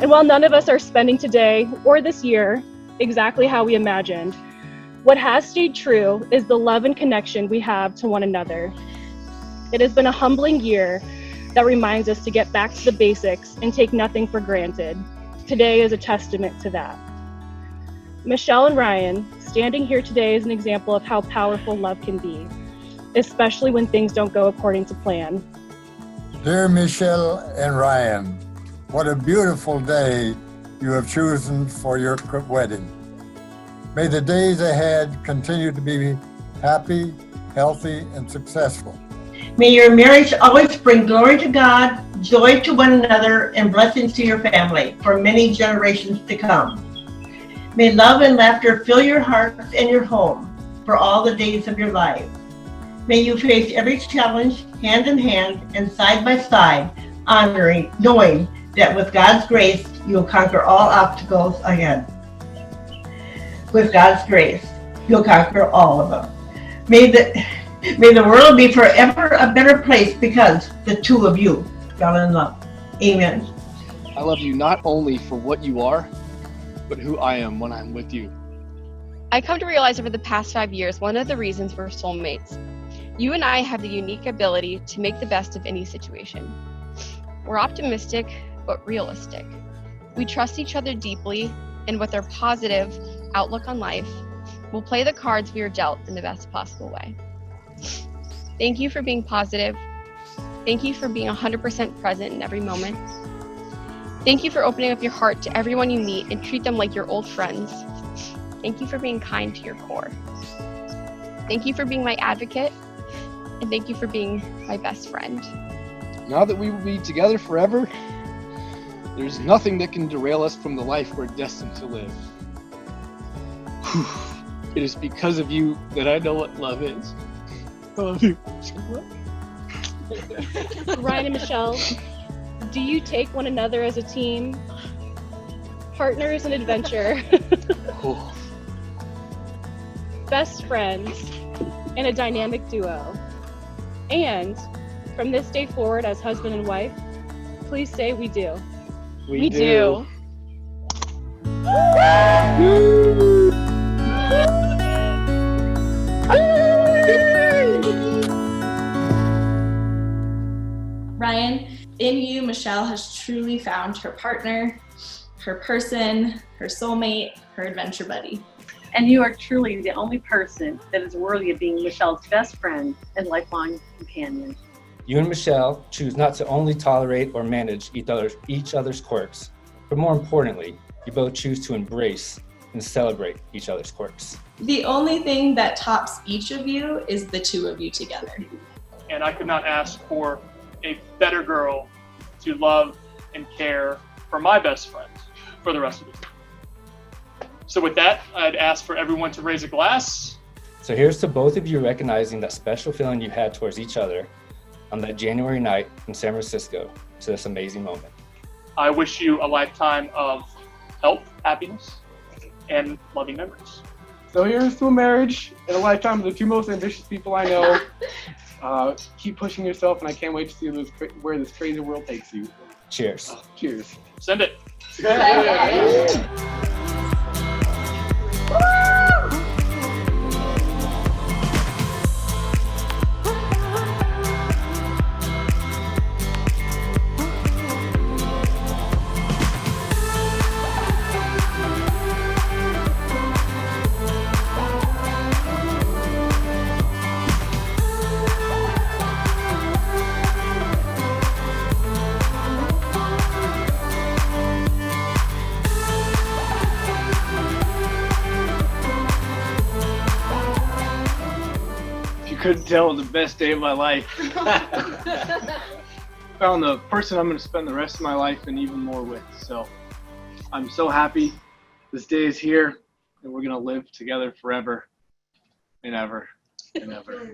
And while none of us are spending today or this year exactly how we imagined, what has stayed true is the love and connection we have to one another. It has been a humbling year that reminds us to get back to the basics and take nothing for granted. Today is a testament to that. Michelle and Ryan, standing here today is an example of how powerful love can be, especially when things don't go according to plan. Dear Michelle and Ryan, what a beautiful day you have chosen for your wedding. May the days ahead continue to be happy, healthy, and successful. May your marriage always bring glory to God, joy to one another, and blessings to your family for many generations to come. May love and laughter fill your hearts and your home for all the days of your life. May you face every challenge hand in hand and side by side, knowing that with God's grace, you'll conquer all obstacles ahead. With God's grace, you'll conquer all of them. May the world be forever a better place because the two of you fell in love. Amen. I love you not only for what you are, but who I am when I'm with you. I come to realize over the past 5 years, one of the reasons we're soulmates. You and I have the unique ability to make the best of any situation. We're optimistic, but realistic. We trust each other deeply, and with our positive outlook on life, we'll play the cards we are dealt in the best possible way. Thank you for being positive. Thank you for being 100% present in every moment. Thank you for opening up your heart to everyone you meet and treat them like your old friends. Thank you for being kind to your core. Thank you for being my advocate, and thank you for being my best friend. Now that we will be together forever, there's nothing that can derail us from the life we're destined to live. It is because of you that I know what love is. I love you so much. Ryan and Michelle, do you take one another as a team, partners in adventure, best friends, and a dynamic duo? And from this day forward as husband and wife, please say we do. We do. Ryan, in you, Michelle has truly found her partner, her person, her soulmate, her adventure buddy. And you are truly the only person that is worthy of being Michelle's best friend and lifelong companion. You and Michelle choose not to only tolerate or manage each other's quirks, but more importantly, you both choose to embrace and celebrate each other's quirks. The only thing that tops each of you is the two of you together. And I could not ask for a better girl to love and care for my best friend for the rest of the time. So with that, I'd ask for everyone to raise a glass. So here's to both of you recognizing that special feeling you had towards each other on that January night in San Francisco to this amazing moment. I wish you a lifetime of health, happiness, and loving memories. So here's to a marriage and a lifetime of the two most ambitious people I know. Keep pushing yourself, and I can't wait to see where this crazy world takes you. Cheers. Cheers. Send it. Couldn't tell it was the best day of my life. Found the person I'm going to spend the rest of my life and even more with. So I'm so happy this day is here, and we're going to live together forever and ever and ever.